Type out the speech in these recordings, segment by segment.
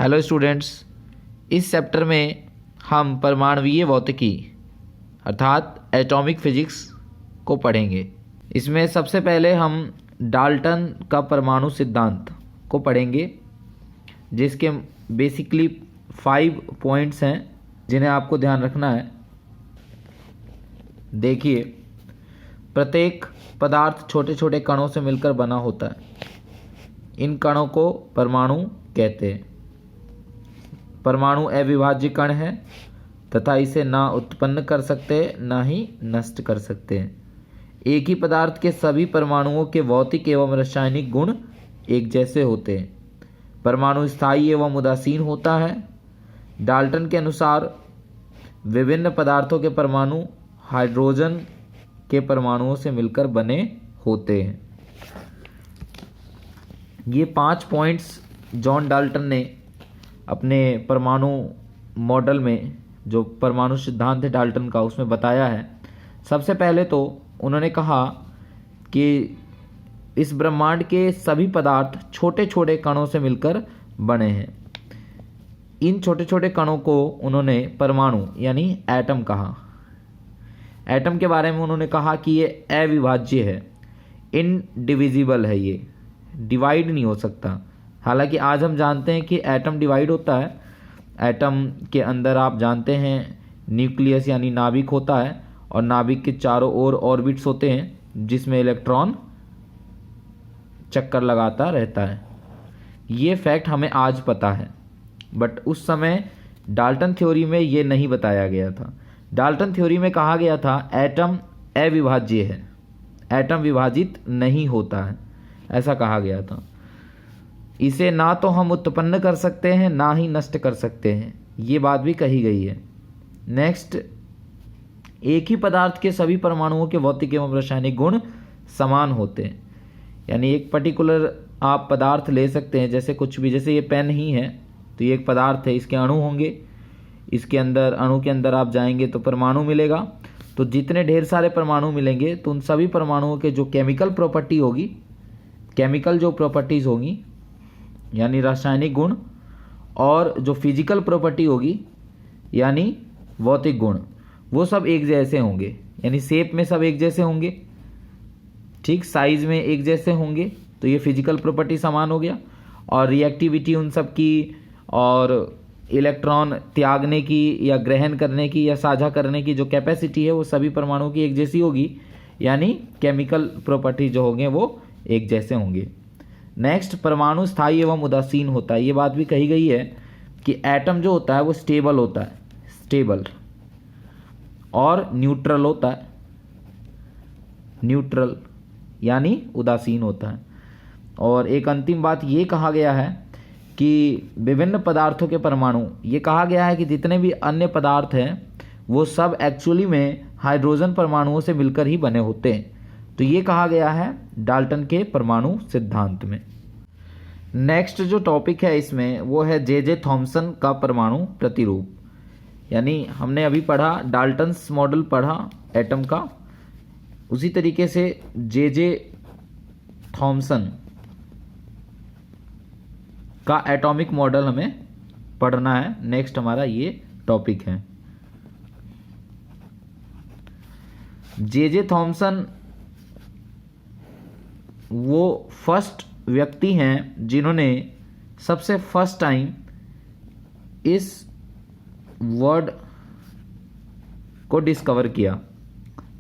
Hello students, इस chapter में हम परमाणुवीय भौतिकी अर्थात एटॉमिक फिजिक्स को पढ़ेंगे। इसमें सबसे पहले हम डाल्टन का परमाणु सिद्धांत को पढ़ेंगे, जिसके बेसिकली 5 पॉइंट्स हैं जिन्हें आपको ध्यान रखना है। देखिए, प्रत्येक पदार्थ छोटे छोटे कणों से मिलकर बना होता है। इन कणों को परमाणु कहते हैं। परमाणु अविभाज्य कण है तथा इसे ना उत्पन्न कर सकते ना ही नष्ट कर सकते हैं। एक ही पदार्थ के सभी परमाणुओं के भौतिक एवं रासायनिक गुण एक जैसे होते हैं। परमाणु स्थायी एवं उदासीन होता है। डाल्टन के अनुसार विभिन्न पदार्थों के परमाणु हाइड्रोजन के परमाणुओं से मिलकर बने होते हैं। ये 5 पॉइंट्स जॉन डाल्टन ने अपने परमाणु मॉडल में, जो परमाणु सिद्धांत है डाल्टन का, उसमें बताया है। सबसे पहले तो उन्होंने कहा कि इस ब्रह्मांड के सभी पदार्थ छोटे छोटे कणों से मिलकर बने हैं। इन छोटे छोटे कणों को उन्होंने परमाणु यानी एटम कहा। एटम के बारे में उन्होंने कहा कि ये अविभाज्य है, इनडिविजिबल है, ये डिवाइड नहीं हो सकता। हालांकि आज हम जानते हैं कि एटम डिवाइड होता है। एटम के अंदर आप जानते हैं न्यूक्लियस यानी नाभिक होता है, और नाभिक के चारों ओर ऑर्बिट्स होते हैं जिसमें इलेक्ट्रॉन चक्कर लगाता रहता है। ये फैक्ट हमें आज पता है, बट उस समय डाल्टन थ्योरी में ये नहीं बताया गया था। डाल्टन थ्योरी में कहा गया था एटम अविभाज्य है, एटम विभाजित नहीं होता है, ऐसा कहा गया था। इसे ना तो हम उत्पन्न कर सकते हैं ना ही नष्ट कर सकते हैं, ये बात भी कही गई है। नेक्स्ट, एक ही पदार्थ के सभी परमाणुओं के भौतिक एवं रासायनिक गुण समान होते हैं। यानी एक पर्टिकुलर आप पदार्थ ले सकते हैं, जैसे कुछ भी, जैसे ये पेन ही है तो ये एक पदार्थ है, इसके अणु होंगे, इसके अंदर अणु के अंदर आप जाएंगे तो परमाणु मिलेगा। तो जितने ढेर सारे परमाणु मिलेंगे तो उन सभी परमाणुओं के जो केमिकल प्रॉपर्टी होगी, केमिकल जो प्रॉपर्टीज़ होंगी यानी रासायनिक गुण, और जो फिजिकल प्रॉपर्टी होगी यानी भौतिक गुण, वो सब एक जैसे होंगे। यानी शेप में सब एक जैसे होंगे, ठीक, साइज में एक जैसे होंगे, तो ये फिजिकल प्रॉपर्टी समान हो गया। और रिएक्टिविटी उन सब की, और इलेक्ट्रॉन त्यागने की या ग्रहण करने की या साझा करने की जो कैपेसिटी है वो सभी परमाणुओं की एक जैसी होगी, यानी केमिकल प्रॉपर्टी जो होंगे वो एक जैसे होंगे। नेक्स्ट, परमाणु स्थायी एवं उदासीन होता है। ये बात भी कही गई है कि एटम जो होता है वो स्टेबल होता है, स्टेबल, और न्यूट्रल होता है, न्यूट्रल यानी उदासीन होता है। और एक अंतिम बात ये कहा गया है कि विभिन्न पदार्थों के परमाणु, ये कहा गया है कि जितने भी अन्य पदार्थ हैं वो सब एक्चुअली में हाइड्रोजन परमाणुओं से मिलकर ही बने होते हैं। तो ये कहा गया है डाल्टन के परमाणु सिद्धांत में। नेक्स्ट जो टॉपिक है इसमें वो है जे थॉमसन का परमाणु प्रतिरूप। यानी हमने अभी पढ़ा डाल्टन्स मॉडल पढ़ा एटम का, उसी तरीके से जे थॉमसन का एटॉमिक मॉडल हमें पढ़ना है। नेक्स्ट हमारा ये टॉपिक है। जे थॉमसन वो फर्स्ट व्यक्ति हैं जिन्होंने सबसे फर्स्ट टाइम इस वर्ड को डिस्कवर किया,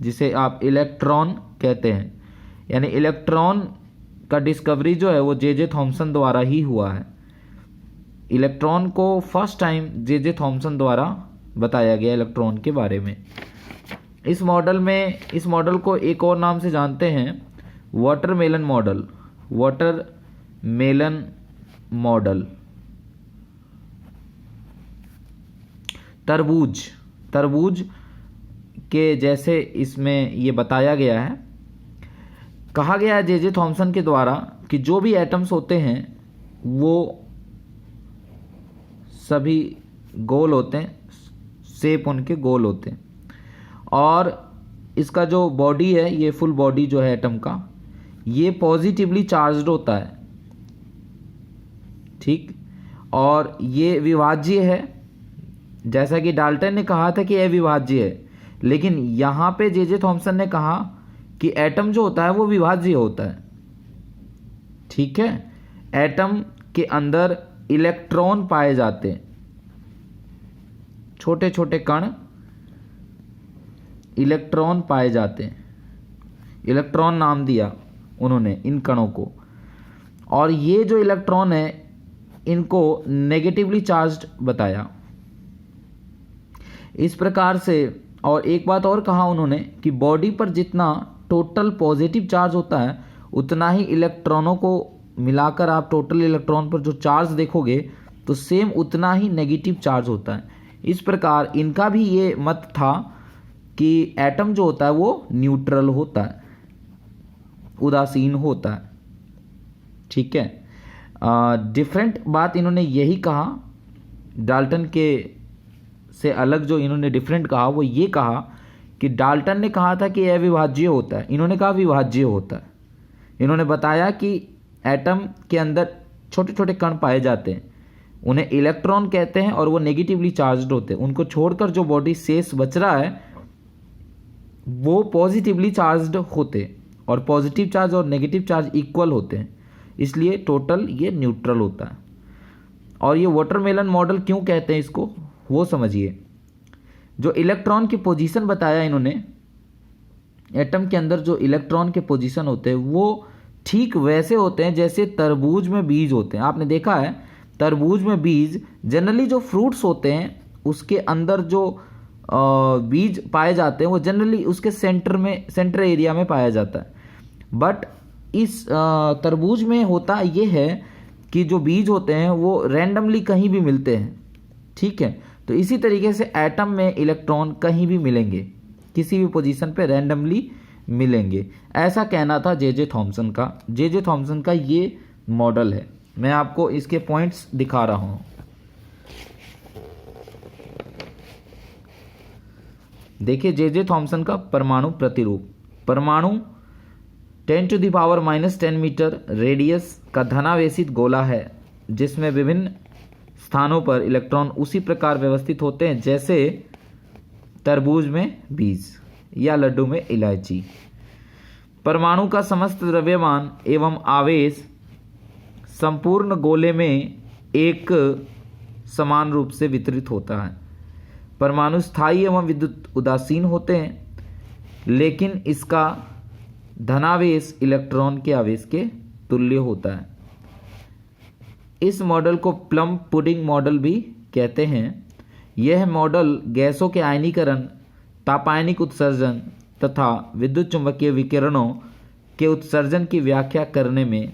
जिसे आप इलेक्ट्रॉन कहते हैं। यानी इलेक्ट्रॉन का डिस्कवरी जो है वो जे थॉमसन द्वारा ही हुआ है। इलेक्ट्रॉन को फर्स्ट टाइम जे थॉमसन द्वारा बताया गया, इलेक्ट्रॉन के बारे में। इस मॉडल को एक और नाम से जानते हैं, वाटरमेलन मॉडल। वाटरमेलन मॉडल, तरबूज के जैसे इसमें ये बताया गया है। कहा गया है जे थॉमसन के द्वारा कि जो भी एटम्स होते हैं वो सभी गोल होते हैं, शेप उनके गोल होते हैं, और इसका जो बॉडी है, ये फुल बॉडी जो है एटम का, ये पॉजिटिवली चार्ज्ड होता है, ठीक। और ये विभाज्य है, जैसा कि डाल्टन ने कहा था कि अविभाज्य है, लेकिन यहाँ पे जे थॉमसन ने कहा कि एटम जो होता है वो विभाज्य होता है। ठीक है, एटम के अंदर इलेक्ट्रॉन पाए जाते हैं, छोटे छोटे कण इलेक्ट्रॉन पाए जाते हैं, इलेक्ट्रॉन नाम दिया उन्होंने इन कणों को। और ये जो इलेक्ट्रॉन है इनको नेगेटिवली चार्ज्ड बताया। इस प्रकार से, और एक बात और कहा उन्होंने कि बॉडी पर जितना टोटल पॉजिटिव चार्ज होता है उतना ही इलेक्ट्रॉनों को मिलाकर आप टोटल इलेक्ट्रॉन पर जो चार्ज देखोगे तो सेम उतना ही नेगेटिव चार्ज होता है। इस प्रकार इनका भी ये मत था कि एटम जो होता है वो न्यूट्रल होता है, उदासीन होता है। ठीक है, डिफरेंट बात इन्होंने यही कहा, डाल्टन के से अलग जो इन्होंने डिफरेंट कहा वो ये कहा कि डाल्टन ने कहा था कि अविभाज्य होता है, इन्होंने कहा विभाज्य होता है। इन्होंने बताया कि एटम के अंदर छोटे छोटे कण पाए जाते हैं, उन्हें इलेक्ट्रॉन कहते हैं और वो नेगेटिवली चार्ज्ड होते हैं। उनको छोड़कर जो बॉडी शेष बच रहा है वो पॉजिटिवली चार्ज्ड होते हैं, और पॉजिटिव चार्ज और नेगेटिव चार्ज इक्वल होते हैं, इसलिए टोटल ये न्यूट्रल होता है। और ये वाटरमेलन मॉडल क्यों कहते हैं इसको वो समझिए। जो इलेक्ट्रॉन की पोजीशन बताया इन्होंने, एटम के अंदर जो इलेक्ट्रॉन के पोजीशन होते हैं वो ठीक वैसे होते हैं जैसे तरबूज में बीज होते हैं। आपने देखा है तरबूज में बीज, जनरली जो फ्रूट्स होते हैं उसके अंदर जो बीज पाए जाते हैं वो जनरली उसके सेंटर एरिया में पाया जाता है। बट इस तरबूज में होता ये है कि जो बीज होते हैं वो रैंडमली कहीं भी मिलते हैं। ठीक है, तो इसी तरीके से एटम में इलेक्ट्रॉन कहीं भी मिलेंगे, किसी भी पोजीशन पे रैंडमली मिलेंगे, ऐसा कहना था जे थॉमसन का। जे थॉमसन का ये मॉडल है, मैं आपको इसके पॉइंट्स दिखा रहा हूँ। देखिए जे थॉमसन का परमाणु प्रतिरूप। परमाणु 10⁻⁻10 मीटर रेडियस का धनावेशित गोला है जिसमें विभिन्न स्थानों पर इलेक्ट्रॉन उसी प्रकार व्यवस्थित होते हैं जैसे तरबूज में बीज या लड्डू में इलायची। परमाणु का समस्त द्रव्यमान एवं आवेश संपूर्ण गोले में एक समान रूप से वितरित होता है। परमाणु स्थायी एवं विद्युत उदासीन होते हैं, लेकिन इसका धनावेश इलेक्ट्रॉन के आवेश के तुल्य होता है। इस मॉडल को प्लम पुडिंग मॉडल भी कहते हैं। यह मॉडल गैसों के आयनीकरण, तापायनिक उत्सर्जन तथा विद्युत चुंबकीय विकिरणों के उत्सर्जन की व्याख्या करने में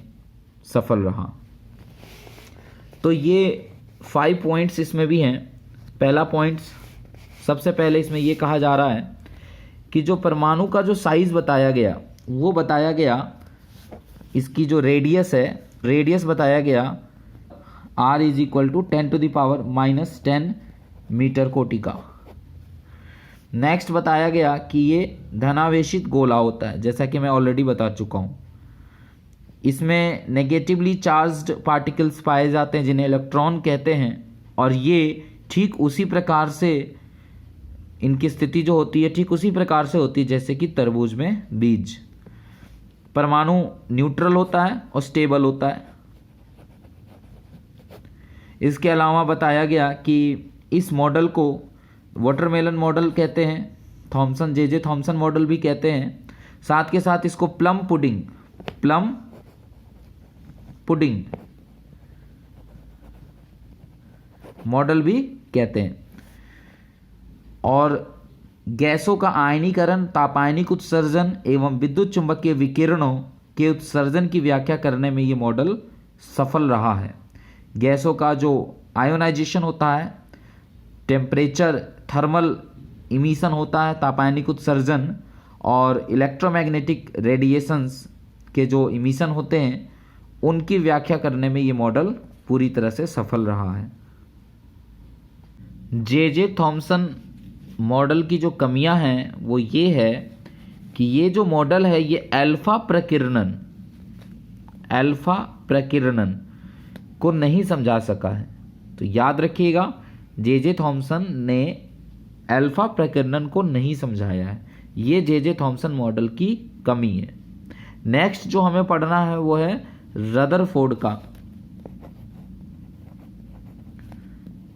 सफल रहा। तो ये 5 पॉइंट्स इसमें भी हैं। पहला पॉइंट, सबसे पहले इसमें ये कहा जा रहा है कि जो परमाणु का जो साइज बताया गया वो बताया गया, इसकी जो रेडियस है, रेडियस बताया गया r = 10⁻⁻10 मीटर कोटि का। नेक्स्ट बताया गया कि ये धनावेशित गोला होता है, जैसा कि मैं ऑलरेडी बता चुका हूँ। इसमें नेगेटिवली चार्ज्ड पार्टिकल्स पाए जाते हैं जिन्हें इलेक्ट्रॉन कहते हैं, और ये ठीक उसी प्रकार से इनकी स्थिति जो होती है ठीक उसी प्रकार से होती है जैसे कि तरबूज में बीज। परमाणु न्यूट्रल होता है और स्टेबल होता है। इसके अलावा बताया गया कि इस मॉडल को वाटरमेलन मॉडल कहते हैं, थॉमसन जे थॉमसन मॉडल भी कहते हैं। साथ के साथ इसको प्लम पुडिंग मॉडल भी कहते हैं। और गैसों का आयनीकरण, तापायनिक उत्सर्जन एवं विद्युत चुंबकीय विकिरणों के उत्सर्जन की व्याख्या करने में ये मॉडल सफल रहा है। गैसों का जो आयोनाइजेशन होता है, टेम्परेचर थर्मल इमिशन होता है, तापायनिक उत्सर्जन और इलेक्ट्रोमैग्नेटिक रेडिएशंस के जो इमिशन होते हैं उनकी व्याख्या करने में ये मॉडल पूरी तरह से सफल रहा है। जे थॉमसन मॉडल की जो कमियां हैं वो ये है कि ये जो मॉडल है ये अल्फा प्रकीर्णन को नहीं समझा सका है। तो याद रखिएगा, जे थॉमसन ने अल्फा प्रकीर्णन को नहीं समझाया है, ये जे थॉमसन मॉडल की कमी है। नेक्स्ट जो हमें पढ़ना है वो है रदरफोर्ड का,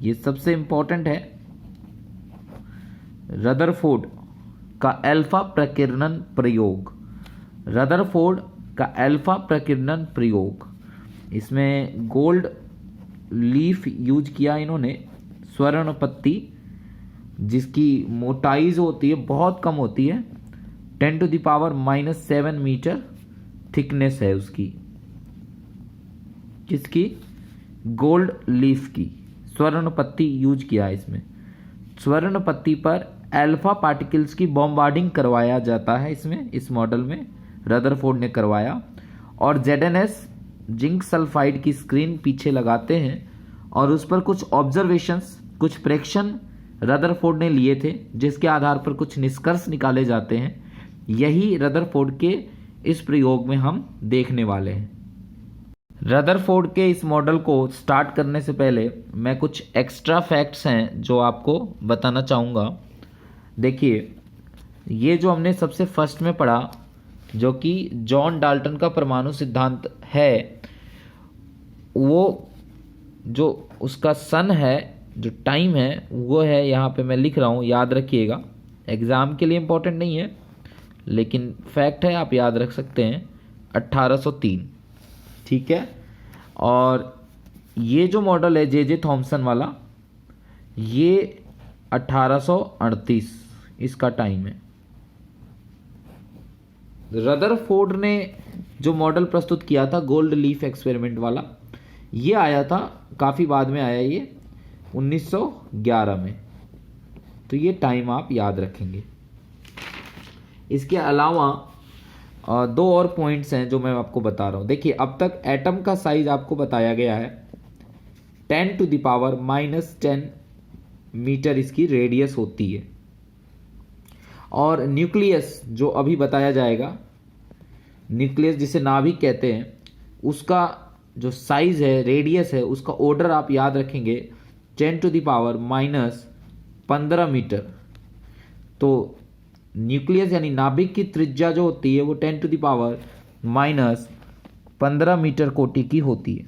ये सबसे इंपॉर्टेंट है, रदरफोर्ड का अल्फा प्रकीर्णन प्रयोग। रदरफोर्ड का अल्फा प्रकीर्णन प्रयोग, इसमें गोल्ड लीफ यूज किया इन्होंने, स्वर्ण पत्ती, जिसकी मोटाई जो होती है बहुत कम होती है, 10⁻⁻7 मीटर थिकनेस है उसकी, किसकी, गोल्ड लीफ की, स्वर्ण पत्ती यूज किया है इसमें। स्वर्ण पत्ती पर अल्फा पार्टिकल्स की बॉम्बार्डिंग करवाया जाता है इसमें, इस मॉडल में रदरफोर्ड ने करवाया, और ZnS जिंक सल्फाइड की स्क्रीन पीछे लगाते हैं और उस पर कुछ ऑब्जर्वेशंस, कुछ प्रेक्षण रदरफोर्ड ने लिए थे, जिसके आधार पर कुछ निष्कर्ष निकाले जाते हैं। यही रदरफोर्ड के इस प्रयोग में हम देखने वाले हैं। रदरफोर्ड के इस मॉडल को स्टार्ट करने से पहले मैं कुछ एक्स्ट्रा फैक्ट्स हैं जो आपको बताना चाहूँगा। देखिए, ये जो हमने सबसे फर्स्ट में पढ़ा, जो कि जॉन डाल्टन का परमाणु सिद्धांत है, वो जो उसका सन है, जो टाइम है, वो है यहाँ पे मैं लिख रहा हूँ, याद रखिएगा, एग्ज़ाम के लिए इम्पोर्टेंट नहीं है लेकिन फैक्ट है, आप याद रख सकते हैं, 1803, ठीक है। और ये जो मॉडल है जे थॉमसन वाला, ये 1838 इसका टाइम है। रदरफोर्ड ने जो मॉडल प्रस्तुत किया था गोल्ड लीफ एक्सपेरिमेंट वाला, ये आया था, काफ़ी बाद में आया ये, 1911 में। तो ये टाइम आप याद रखेंगे। इसके अलावा दो और पॉइंट्स हैं जो मैं आपको बता रहा हूँ। देखिए, अब तक एटम का साइज आपको बताया गया है, 10⁻⁻10 मीटर इसकी रेडियस होती है, और न्यूक्लियस जो अभी बताया जाएगा, न्यूक्लियस जिसे नाभिक कहते हैं, उसका जो साइज है, रेडियस है, उसका ऑर्डर आप याद रखेंगे 10⁻⁻15 मीटर। तो न्यूक्लियस यानी नाभिक की त्रिज्या जो होती है वो 10⁻⁻15 मीटर कोटि की होती है,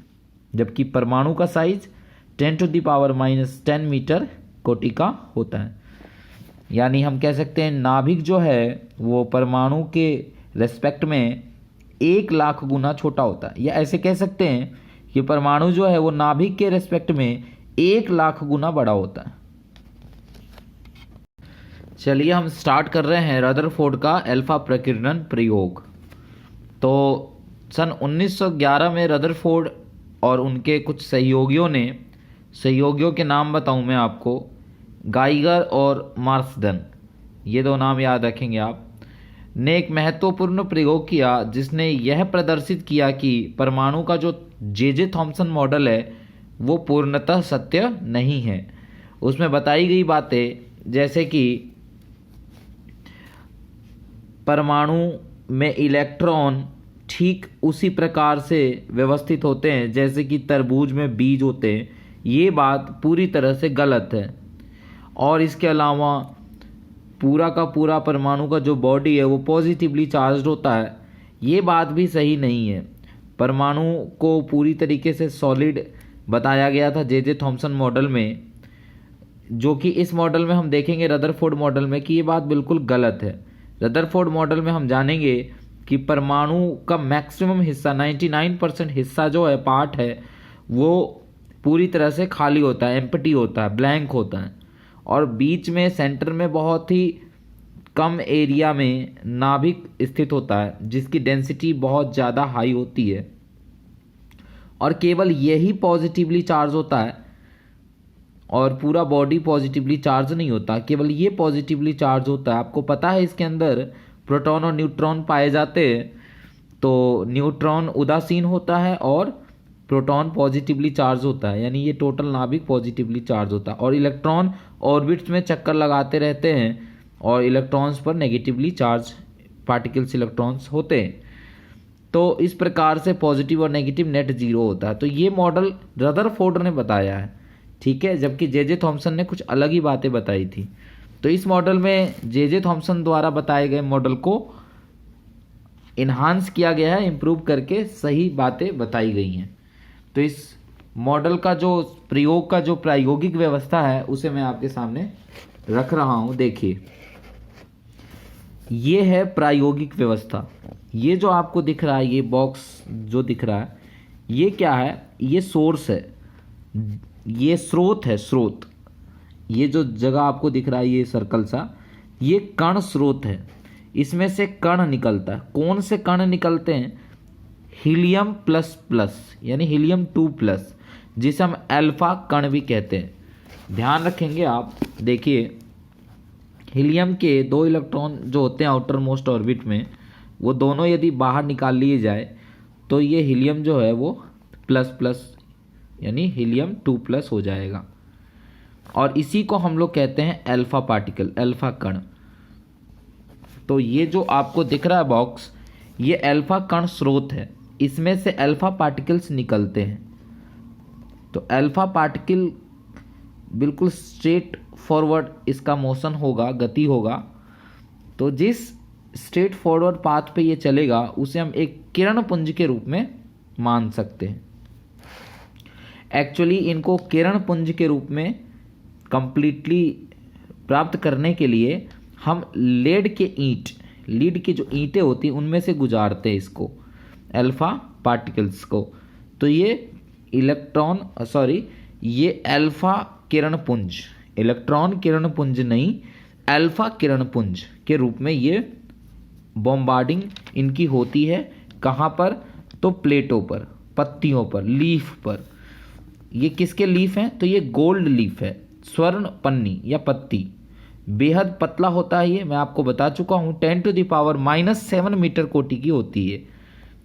जबकि परमाणु का साइज 10⁻⁻10 मीटर कोटि का होता है। यानी हम कह सकते हैं नाभिक जो है वो परमाणु के रेस्पेक्ट में 1,00,000 गुना छोटा होता है, या ऐसे कह सकते हैं कि परमाणु जो है वो नाभिक के रेस्पेक्ट में 1,00,000 गुना बड़ा होता है। चलिए हम स्टार्ट कर रहे हैं रदरफोर्ड का अल्फा प्रकीर्णन प्रयोग। तो सन 1911 में रदरफोर्ड और उनके कुछ सहयोगियों के नाम बताऊं मैं आपको, गाइगर और मार्सडन, ये दो नाम याद रखेंगे आप, ने एक महत्वपूर्ण प्रयोग किया जिसने यह प्रदर्शित किया कि परमाणु का जो जे थॉमसन मॉडल है वो पूर्णतः सत्य नहीं है। उसमें बताई गई बातें, जैसे कि परमाणु में इलेक्ट्रॉन ठीक उसी प्रकार से व्यवस्थित होते हैं जैसे कि तरबूज में बीज होते हैं, ये बात पूरी तरह से गलत है। और इसके अलावा पूरा का पूरा परमाणु का जो बॉडी है वो पॉजिटिवली चार्ज्ड होता है, ये बात भी सही नहीं है। परमाणु को पूरी तरीके से सॉलिड बताया गया था जे थॉमसन मॉडल में, जो कि इस मॉडल में हम देखेंगे रदरफोर्ड मॉडल में कि ये बात बिल्कुल गलत है। रदरफोर्ड मॉडल में हम जानेंगे कि परमाणु का मैक्सिमम हिस्सा 99% हिस्सा जो है, पार्ट है, वो पूरी तरह से खाली होता है, एम्प्टी होता है, ब्लैंक होता है, और बीच में सेंटर में बहुत ही कम एरिया में नाभिक स्थित होता है जिसकी डेंसिटी बहुत ज़्यादा हाई होती है, और केवल यही पॉजिटिवली चार्ज होता है और पूरा बॉडी पॉजिटिवली चार्ज नहीं होता, केवल ये पॉजिटिवली चार्ज होता है। आपको पता है इसके अंदर प्रोटॉन और न्यूट्रॉन पाए जाते हैं, तो न्यूट्रॉन उदासीन होता है और प्रोटॉन पॉजिटिवली चार्ज होता है, यानी ये टोटल नाभिक पॉजिटिवली चार्ज होता है, और इलेक्ट्रॉन ऑर्बिट्स में चक्कर लगाते रहते हैं और इलेक्ट्रॉन्स पर नेगेटिवली चार्ज पार्टिकल्स इलेक्ट्रॉन्स होते हैं। तो इस प्रकार से पॉजिटिव और नेगेटिव नेट जीरो होता है। तो ये मॉडल रदरफोर्ड ने बताया है ठीक है, जबकि जे थॉमसन ने कुछ अलग ही बातें बताई थी। तो इस मॉडल में जे थॉमसन द्वारा बताए गए मॉडल को इन्हांस किया गया है, इम्प्रूव करके सही बातें बताई गई हैं। तो इस मॉडल का जो प्रयोग का जो प्रायोगिक व्यवस्था है उसे मैं आपके सामने रख रहा हूं। देखिए, ये है प्रायोगिक व्यवस्था। ये जो आपको दिख रहा है, ये बॉक्स जो दिख रहा है, ये क्या है? ये सोर्स है, ये स्रोत है, स्रोत। ये जो जगह आपको दिख रहा है, ये सर्कल सा, ये कण स्रोत है। इसमें से कण निकलता है। कौन से कण निकलते हैं? हीलियम प्लस प्लस, यानी हीलियम 2+, जिसे हम अल्फा कण भी कहते हैं। ध्यान रखेंगे आप। देखिए, हीलियम के 2 इलेक्ट्रॉन जो होते हैं आउटर मोस्ट ऑर्बिट में, वो दोनों यदि बाहर निकाल लिए जाए तो ये हीलियम जो है वो प्लस यानी हीलियम 2+ हो जाएगा। और इसी को हम लोग कहते हैं अल्फा पार्टिकल, अल्फा कण। तो ये जो आपको दिख रहा है बॉक्स, ये अल्फा कण स्रोत है। इसमें से अल्फा पार्टिकल्स निकलते हैं। तो अल्फा पार्टिकल बिल्कुल स्ट्रेट फॉरवर्ड इसका मोशन होगा, गति होगा। तो जिस स्ट्रेट फॉरवर्ड पाथ पे ये चलेगा उसे हम एक किरण पुंज के रूप में मान सकते हैं। एक्चुअली इनको किरण पुंज के रूप में कंप्लीटली प्राप्त करने के लिए हम लीड की जो ईंटें होती हैं उनमें से गुजारते हैं इसको, अल्फा पार्टिकल्स को। तो ये ये अल्फा किरण पुंज, इलेक्ट्रॉन किरण पुंज नहीं, अल्फा किरण पुंज के रूप में ये बॉम्बार्डिंग इनकी होती है। कहाँ पर? तो प्लेटों पर, पत्तियों पर, लीफ पर। ये किसके लीफ हैं? तो ये गोल्ड लीफ है, स्वर्ण पन्नी या पत्ती। बेहद पतला होता है ये, मैं आपको बता चुका हूँ। 10⁻⁻7 मीटर कोटि की होती है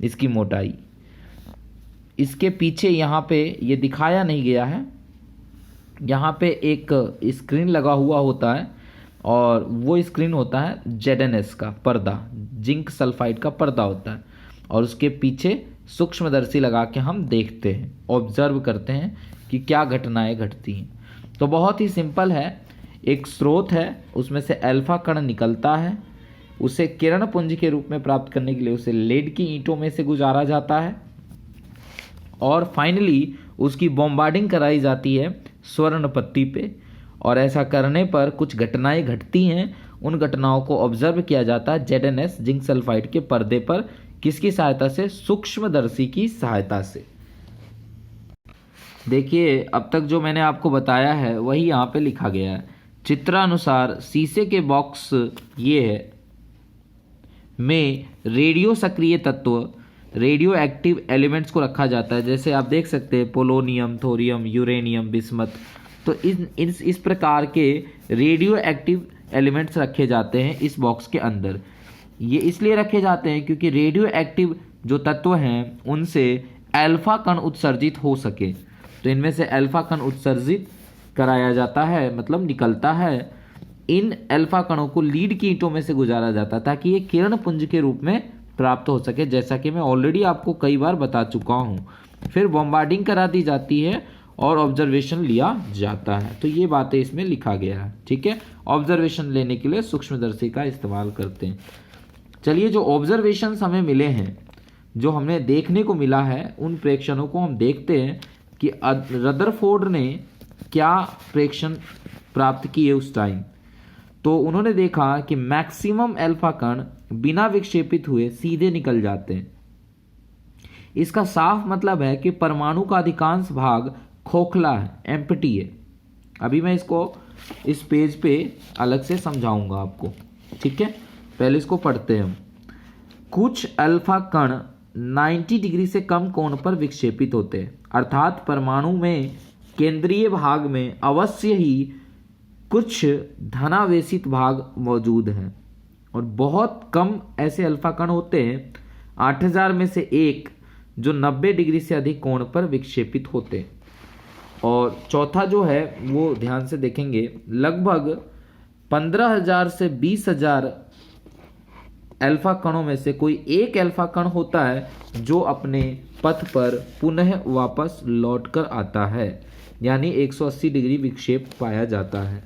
इसकी मोटाई। इसके पीछे यहाँ पे ये दिखाया नहीं गया है, यहाँ पे एक स्क्रीन लगा हुआ होता है और वो स्क्रीन होता है ZnS का पर्दा, जिंक सल्फाइड का पर्दा होता है। और उसके पीछे सूक्ष्मदर्शी लगा के हम देखते हैं, ऑब्जर्व करते हैं कि क्या घटनाएं घटती हैं। तो बहुत ही सिंपल है, एक स्रोत है, उसमें से अल्फा कण निकलता है, उसे किरण पुंज के रूप में प्राप्त करने के लिए उसे लेड की ईंटों में से गुजारा जाता है और फाइनली उसकी बॉम्बार्डिंग कराई जाती है स्वर्ण पत्ती पे। और ऐसा करने पर कुछ घटनाएं घटती हैं। उन घटनाओं को ऑब्जर्व किया जाता है ZnS जिंक सल्फाइड के पर्दे पर। किसकी सहायता से? सूक्ष्मदर्शी की सहायता से। देखिए, अब तक जो मैंने आपको बताया है वही यहाँ पे लिखा गया है। चित्रानुसार शीशे के बॉक्स ये है में रेडियो सक्रिय तत्व, रेडियो एक्टिव एलिमेंट्स को रखा जाता है। जैसे आप देख सकते हैं पोलोनियम, थोरियम, यूरेनियम, बिस्मथ। तो इस प्रकार के रेडियो एक्टिव एलिमेंट्स रखे जाते हैं इस बॉक्स के अंदर। ये इसलिए रखे जाते हैं क्योंकि रेडियो एक्टिव जो तत्व हैं उनसे अल्फा कण उत्सर्जित हो सके। तो इनमें से अल्फा कण उत्सर्जित कराया जाता है, मतलब निकलता है। इन अल्फा कणों को लीड की ईंटों में से गुजारा जाता है ताकि ये किरण पुंज के रूप में प्राप्त हो सके, जैसा कि मैं ऑलरेडी आपको कई बार बता चुका हूँ। फिर बॉम्बार्डिंग करा दी जाती है और ऑब्जर्वेशन लिया जाता है। तो ये बातें इसमें लिखा गया है, ठीक है। ऑब्जर्वेशन लेने के लिए सूक्ष्मदर्शी का इस्तेमाल करते हैं। चलिए, जो ऑब्जर्वेशंस हमें मिले हैं, जो हमें देखने को मिला है, उन प्रेक्षणों को हम देखते हैं कि रदरफोर्ड ने क्या प्रेक्षण प्राप्त किए उस टाइम। तो उन्होंने देखा कि मैक्सिमम अल्फा कण बिना विक्षेपित हुए सीधे निकल जाते हैं। इसका साफ मतलब है कि परमाणु का अधिकांश भाग खोखला है, एम्प्टी है। अभी मैं इसको इस पेज पे अलग से समझाऊंगा आपको, ठीक है। पहले इसको पढ़ते हैं हम। कुछ अल्फा कण 90 डिग्री से कम कोण पर विक्षेपित होते हैं, अर्थात परमाणु में केंद्रीय भाग में अवश्य ही कुछ धनावेशित भाग मौजूद हैं और बहुत कम ऐसे अल्फा कण होते हैं, 8000 में से एक, जो 90 डिग्री से अधिक कोण पर विक्षेपित होते हैं। और चौथा जो है वो ध्यान से देखेंगे, लगभग 15,000 से 20,000 अल्फा कणों में से कोई एक अल्फा कण होता है जो अपने पथ पर पुनः वापस लौटकर आता है। यानी 180 डिग्री विक्षेप पाया जाता है।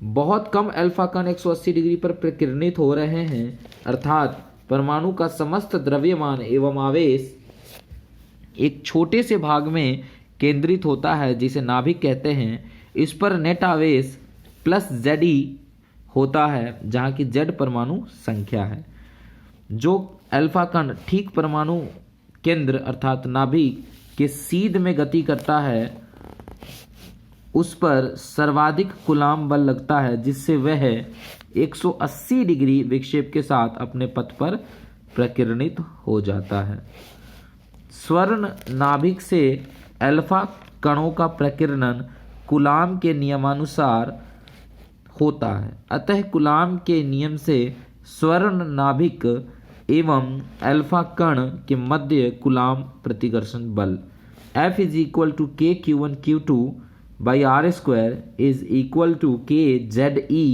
बहुत कम अल्फा कण 180 डिग्री पर प्रकीर्णित हो रहे हैं, अर्थात परमाणु का समस्त द्रव्यमान एवं आवेश एक छोटे से भाग में केंद्रित होता है जिसे नाभिक कहते हैं। इस पर नेट आवेश प्लस Ze होता है, जहाँ की Z परमाणु संख्या है। जो अल्फा कण ठीक परमाणु केंद्र अर्थात नाभिक के सीध में गति करता है, उस पर सर्वाधिक कूलाम बल लगता है, जिससे वह 180 डिग्री विक्षेप के साथ अपने पथ पर प्रकीर्णित हो जाता है। स्वर्ण नाभिक से अल्फा कणों का प्रकीर्णन कूलाम के नियमानुसार होता है। अतः कूलाम के नियम से स्वर्ण नाभिक एवं अल्फा कण के मध्य कूलाम प्रतिकर्षण बल F is equal to K Q1 Q2 by R square is equal to K ZE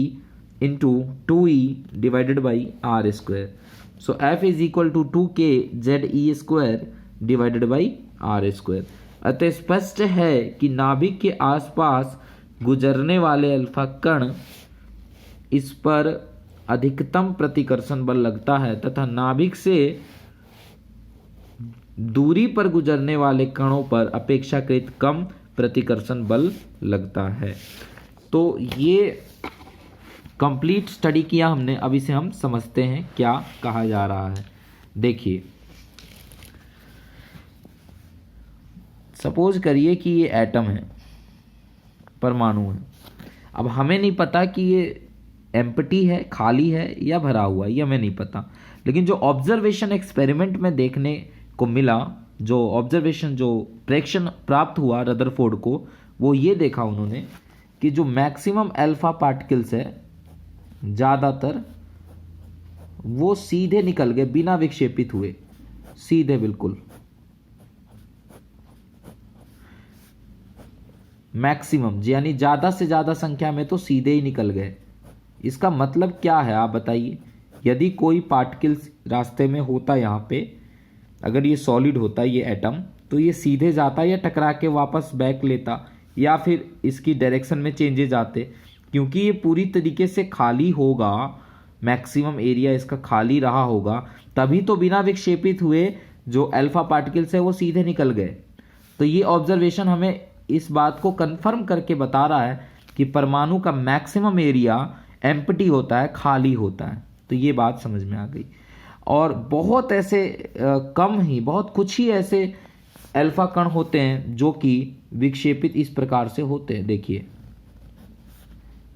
into 2E divided by R square. So F is equal to 2K ZE square divided by R square. अतः स्पष्ट है कि नाभिक के आसपास गुजरने वाले alpha कण इस पर अधिकतम प्रतिकर्षण बल लगता है तथा नाभिक से दूरी पर गुजरने वाले कणों पर अपेक्षाकृत कम प्रतिकर्षण बल लगता है। तो ये कंप्लीट स्टडी किया हमने। अब इसे हम समझते हैं क्या कहा जा रहा है। देखिए, सपोज करिए कि ये एटम है, परमाणु है। अब हमें नहीं पता कि ये एम्प्टी है, खाली है या भरा हुआ है, ये हमें नहीं पता। लेकिन जो ऑब्जर्वेशन एक्सपेरिमेंट में देखने को मिला, जो ऑब्जर्वेशन जो प्रेक्षण प्राप्त हुआ रदरफोर्ड को, वो ये देखा उन्होंने कि जो मैक्सिमम अल्फा पार्टिकल्स है ज़्यादातर वो सीधे निकल गए बिना विक्षेपित हुए, सीधे बिल्कुल मैक्सिमम, यानी ज़्यादा से ज़्यादा संख्या में तो सीधे ही निकल गए। इसका मतलब क्या है आप बताइए। यदि कोई पार्टिकल्स रास्ते में होता, यहाँ पे अगर ये सॉलिड होता ये एटम, तो ये सीधे जाता या टकरा के वापस बैक लेता या फिर इसकी डायरेक्शन में चेंजेस आते। क्योंकि ये पूरी तरीके से खाली होगा, मैक्सिमम एरिया इसका खाली रहा होगा, तभी तो बिना विक्षेपित हुए जो अल्फा पार्टिकल्स है वो सीधे निकल गए। तो ये ऑब्जर्वेशन हमें इस बात को कंफर्म करके बता रहा है कि परमाणु का मैक्सिमम एरिया एम्प्टी होता है, खाली होता है। तो ये बात समझ में आ गई। और बहुत ऐसे बहुत कुछ ही ऐसे अल्फा कण होते हैं जो कि विक्षेपित इस प्रकार से होते हैं। देखिए,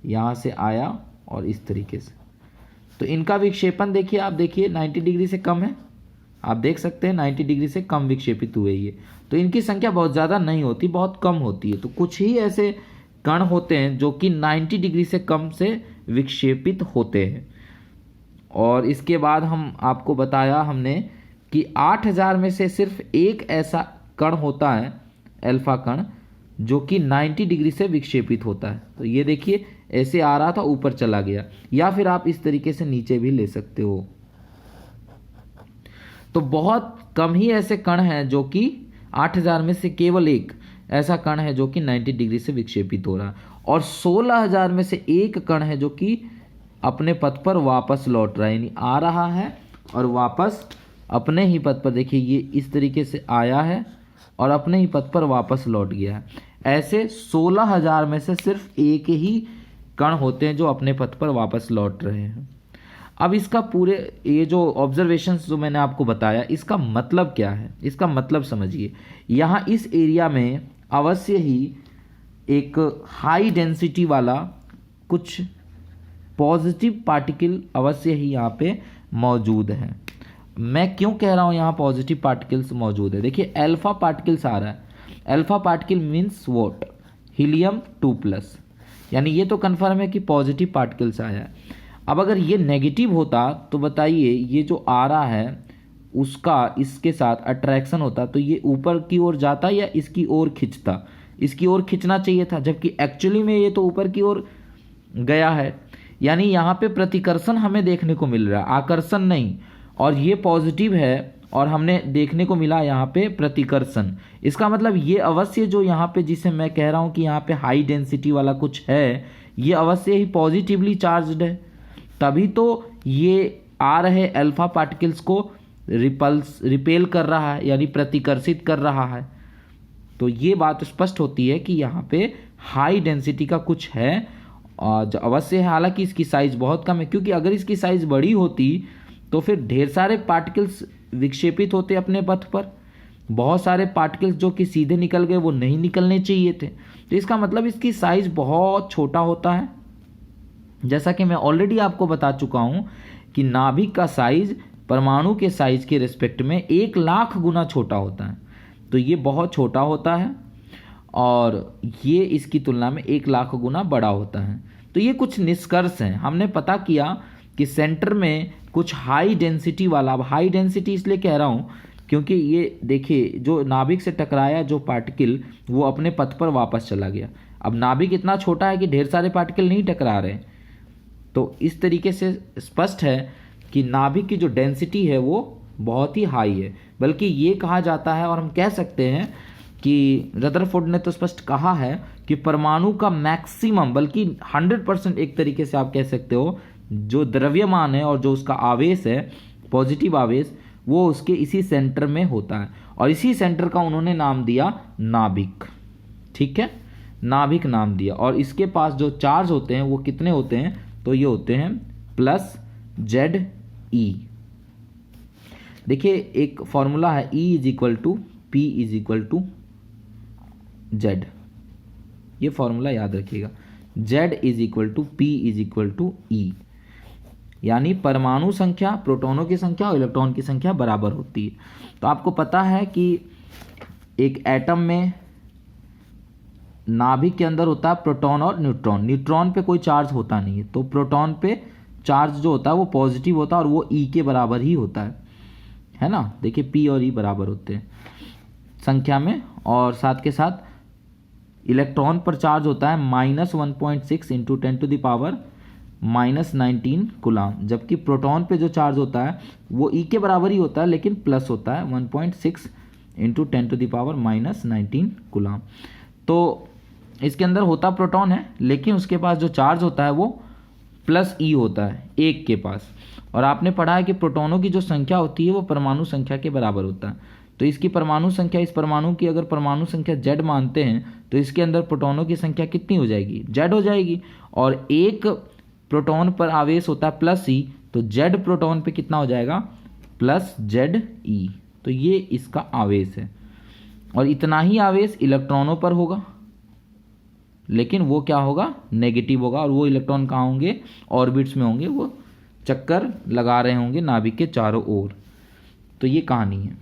यहाँ से आया और इस तरीके से, तो इनका विक्षेपण देखिए, आप देखिए 90 डिग्री से कम है। आप देख सकते हैं 90 डिग्री से कम विक्षेपित हुए ये। तो इनकी संख्या बहुत ज़्यादा नहीं होती, बहुत कम होती है। तो कुछ ही ऐसे कण होते हैं जो कि 90 डिग्री से कम से विक्षेपित होते हैं। और इसके बाद हम आपको बताया हमने कि 8000 में से सिर्फ एक ऐसा कण होता है, अल्फा कण, जो कि 90 डिग्री से विक्षेपित होता है। तो ये देखिए, ऐसे आ रहा था, ऊपर चला गया, या फिर आप इस तरीके से नीचे भी ले सकते हो। तो बहुत कम ही ऐसे कण हैं जो कि 8000 में से केवल एक ऐसा कण है जो कि 90 डिग्री से विक्षेपित हो रहा है। और 16000 में से एक कण है जो कि अपने पथ पर वापस लौट रहा है, यानी आ रहा है और वापस अपने ही पथ पर, देखिए ये इस तरीके से आया है और अपने ही पथ पर वापस लौट गया है। ऐसे 16000 में से सिर्फ एक ही कण होते हैं जो अपने पथ पर वापस लौट रहे हैं। अब इसका पूरे ये जो ऑब्जर्वेशंस जो मैंने आपको बताया, इसका मतलब क्या है, इसका मतलब समझिए। यहाँ इस एरिया में अवश्य ही एक हाई डेंसिटी वाला कुछ पॉजिटिव पार्टिकल अवश्य ही यहाँ पे मौजूद है। मैं क्यों कह रहा हूँ यहाँ पॉजिटिव पार्टिकल्स मौजूद है? देखिए, अल्फा पार्टिकल्स आ रहा है। Alpha particle means what? Helium 2+, यानी ये तो कन्फर्म है कि पॉजिटिव पार्टिकल्स आया है। अब अगर ये नेगेटिव होता तो बताइए, ये जो आ रहा है उसका इसके साथ अट्रैक्शन होता तो ये ऊपर की ओर जाता या इसकी ओर खिंचता? इसकी ओर खिंचना चाहिए था, जबकि एक्चुअली में ये तो ऊपर की ओर गया है। यानी यहाँ पे प्रतिकर्षण हमें देखने को मिल रहा है, आकर्षण नहीं। और ये पॉजिटिव है और हमने देखने को मिला यहाँ पे प्रतिकर्षण। इसका मतलब ये अवश्य जो यहाँ पे जिसे मैं कह रहा हूँ कि यहाँ पे हाई डेंसिटी वाला कुछ है, ये अवश्य ही पॉजिटिवली चार्ज्ड है, तभी तो ये आ रहे अल्फा पार्टिकल्स को रिपेल कर रहा है, यानी प्रतिकर्षित कर रहा है। तो ये बात स्पष्ट होती है कि यहाँ पे हाई डेंसिटी का कुछ है जो अवश्य है। हालांकि इसकी साइज बहुत कम है, क्योंकि अगर इसकी साइज बड़ी होती तो फिर ढेर सारे पार्टिकल्स विक्षेपित होते अपने पथ पर। बहुत सारे पार्टिकल्स जो कि सीधे निकल गए वो नहीं निकलने चाहिए थे। तो इसका मतलब इसकी साइज बहुत छोटा होता है। जैसा कि मैं ऑलरेडी आपको बता चुका हूँ कि नाभिक का साइज परमाणु के साइज के रिस्पेक्ट में 1,00,000 गुना छोटा होता है। तो ये बहुत छोटा होता है और ये इसकी तुलना में 1,00,000 गुना बड़ा होता है। तो ये कुछ निष्कर्ष हैं। हमने पता किया कि सेंटर में कुछ हाई डेंसिटी वाला, अब हाई डेंसिटी इसलिए कह रहा हूँ क्योंकि ये देखिए जो नाभिक से टकराया जो पार्टिकल वो अपने पथ पर वापस चला गया। अब नाभिक इतना छोटा है कि ढेर सारे पार्टिकल नहीं टकरा रहे, तो इस तरीके से स्पष्ट है कि नाभिक की जो डेंसिटी है वो बहुत ही हाई है। बल्कि ये कहा जाता है और हम कह सकते हैं कि रदरफोर्ड ने तो स्पष्ट कहा है कि परमाणु का मैक्सिमम, बल्कि 100% एक तरीके से आप कह सकते हो, जो द्रव्यमान है और जो उसका आवेश है, पॉजिटिव आवेश, वो उसके इसी सेंटर में होता है। और इसी सेंटर का उन्होंने नाम दिया नाभिक। ठीक है, नाभिक नाम दिया। और इसके पास जो चार्ज होते हैं वो कितने होते हैं, तो ये होते हैं +ZE। देखिए एक फॉर्मूला है E = P = Z। ये फॉर्मूला याद रखिएगा, Z = P = E, यानी परमाणु संख्या, प्रोटॉनों की संख्या और इलेक्ट्रॉन की संख्या बराबर होती है। तो आपको पता है कि एक एटम में नाभिक के अंदर होता है प्रोटॉन और न्यूट्रॉन। न्यूट्रॉन पे कोई चार्ज होता नहीं है, तो प्रोटॉन पे चार्ज जो होता है वो पॉजिटिव होता है और वो E के बराबर ही होता है ना। देखिए P और E बराबर होते हैं संख्या में। और साथ के साथ इलेक्ट्रॉन पर चार्ज होता है -1.6 × 10⁻⁻19 कूलाम, जबकि प्रोटॉन पे जो चार्ज होता है वो E के बराबर ही होता है लेकिन प्लस होता है 1.6 × 10⁻⁻19 कूलाम। तो इसके अंदर होता प्रोटॉन है लेकिन उसके पास जो चार्ज होता है वो +E होता है एक के पास। और आपने पढ़ा है कि प्रोटॉनों की जो संख्या होती है वो परमाणु संख्या के बराबर होता है। तो इसकी परमाणु संख्या, इस परमाणु की अगर परमाणु संख्या Z मानते हैं तो इसके अंदर प्रोटॉनों की संख्या कितनी हो जाएगी, Z हो जाएगी। और एक प्रोटॉन पर आवेश होता है +E, तो Z प्रोटॉन पे कितना हो जाएगा, +ZE। तो ये इसका आवेश है। और इतना ही आवेश इलेक्ट्रॉनों पर होगा, लेकिन वो क्या होगा, नेगेटिव होगा। और वो इलेक्ट्रॉन कहाँ होंगे, ऑर्बिट्स में होंगे, वो चक्कर लगा रहे होंगे नाभिक के चारों ओर। तो ये कहानी है।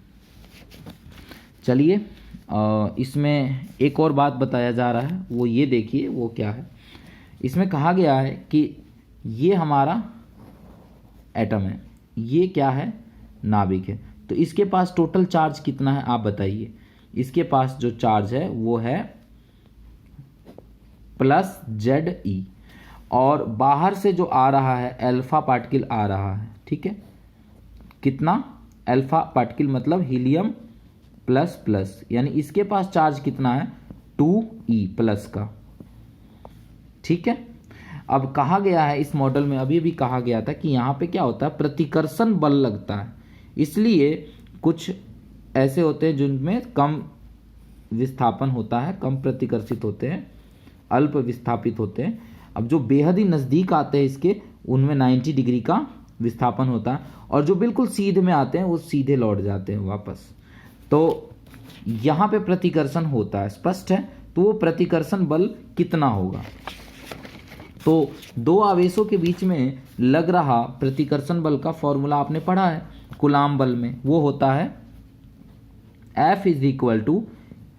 चलिए इसमें एक और बात बताया जा रहा है, वो ये देखिए वो क्या है। इसमें कहा गया है कि ये हमारा एटम है, ये क्या है, नाभिक है। तो इसके पास टोटल चार्ज कितना है आप बताइए। इसके पास जो चार्ज है वो है +ZE। और बाहर से जो आ रहा है अल्फा पार्टिकल आ रहा है, ठीक है, कितना, अल्फा पार्टिकल मतलब हीलियम ++, यानी इसके पास चार्ज कितना है, 2E+ का। ठीक है। अब कहा गया है इस मॉडल में, अभी भी कहा गया था कि यहाँ पे क्या होता है, प्रतिकर्षण बल लगता है। इसलिए कुछ ऐसे होते हैं जिनमें कम विस्थापन होता है, कम प्रतिकर्षित होते हैं, अल्प विस्थापित होते हैं। अब जो बेहद ही नज़दीक आते हैं इसके, उनमें 90 डिग्री का विस्थापन होता है। और जो बिल्कुल सीधे में आते हैं वो सीधे लौट जाते हैं वापस। तो यहाँ पे प्रतिकर्षण होता है, स्पष्ट है। तो वो प्रतिकर्षण बल कितना होगा, तो दो आवेशों के बीच में लग रहा प्रतिकर्षण बल का फॉर्मूला आपने पढ़ा है कूलाम बल में, वो होता है F =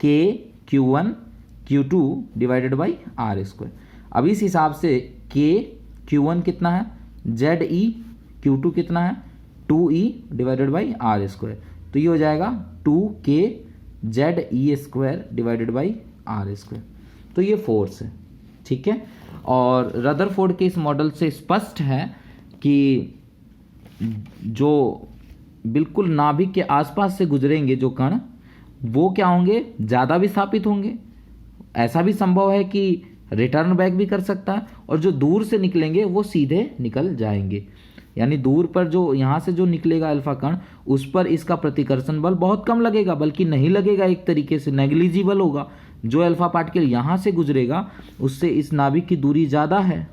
K/Q1 Q2 / R²। अब इस हिसाब से K/Q1 कितना है, ZE Q2 कितना है, 2E / R²। तो ये हो जाएगा 2KZE² / R²। तो ये फोर्स है, ठीक है। और रदरफोर्ड के इस मॉडल से स्पष्ट है कि जो बिल्कुल नाभिक के आसपास से गुजरेंगे जो कण, वो क्या होंगे, ज़्यादा विस्थापित होंगे। ऐसा भी संभव है कि रिटर्न बैक भी कर सकता है, और जो दूर से निकलेंगे वो सीधे निकल जाएंगे। यानी दूर पर जो यहाँ से जो निकलेगा अल्फा कण, उस पर इसका प्रतिकर्षण बल बहुत कम लगेगा, बल्कि नहीं लगेगा, एक तरीके से नेग्लिजिबल होगा। जो अल्फा पार्टिकल यहाँ से गुजरेगा उससे इस नाभिक की दूरी ज़्यादा है,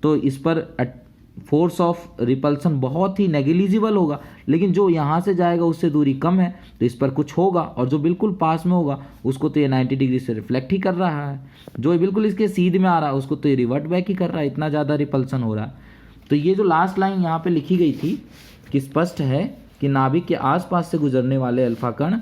तो इस पर फोर्स ऑफ रिपल्सन बहुत ही नेग्लिजिबल होगा। लेकिन जो यहाँ से जाएगा उससे दूरी कम है, तो इस पर कुछ होगा, और जो बिल्कुल पास में होगा उसको तो ये 90 डिग्री से रिफ्लेक्ट ही कर रहा है। जो बिल्कुल इसके सीध में आ रहा है उसको तो ये रिवर्ट बैक ही कर रहा है, इतना ज़्यादा रिपल्सन हो रहा है। तो ये जो लास्ट लाइन यहाँ पे लिखी गई थी कि स्पष्ट है कि नाभिक के आसपास से गुजरने वाले अल्फा कण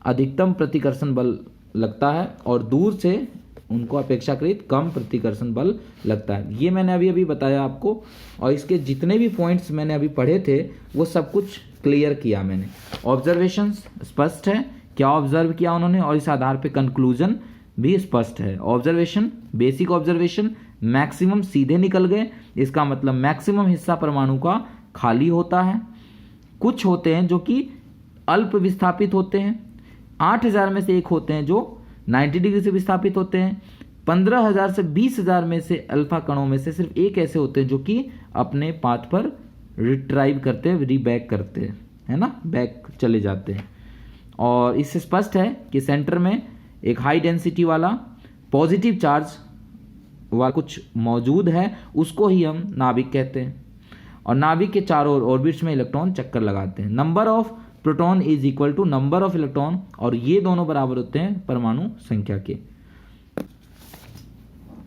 अधिकतम प्रतिकर्षण बल लगता है और दूर से उनको अपेक्षाकृत कम प्रतिकर्षण बल लगता है। ये मैंने अभी बताया आपको, और इसके जितने भी पॉइंट्स मैंने अभी पढ़े थे वो सब कुछ क्लियर किया मैंने। ऑब्जर्वेशंस स्पष्ट है, क्या ऑब्जर्व किया उन्होंने, और इस आधार पे कंक्लूजन भी स्पष्ट है। ऑब्जर्वेशन, बेसिक ऑब्जर्वेशन, मैक्सिमम सीधे निकल गए, इसका मतलब मैक्सिमम हिस्सा परमाणु का खाली होता है। कुछ होते हैं जो कि अल्प विस्थापित होते हैं, 8000 में से एक होते हैं जो 90 डिग्री से विस्थापित होते हैं। 15,000 से 20,000 में से अल्फा कणों में से सिर्फ एक ऐसे होते हैं जो कि अपने पाथ पर रिट्राइव करते हैं, रीबैक करते हैं, है ना, बैक चले जाते हैं। और इससे स्पष्ट है कि सेंटर में एक हाई डेंसिटी वाला पॉजिटिव चार्ज वाला कुछ मौजूद है, उसको ही हम नाभिक कहते हैं। और नाभिक के चारों ओर ऑर्बिट्स में इलेक्ट्रॉन चक्कर लगाते हैं। Number of proton is equal to number of electron, और ये दोनों बराबर होते हैं परमाणु संख्या के।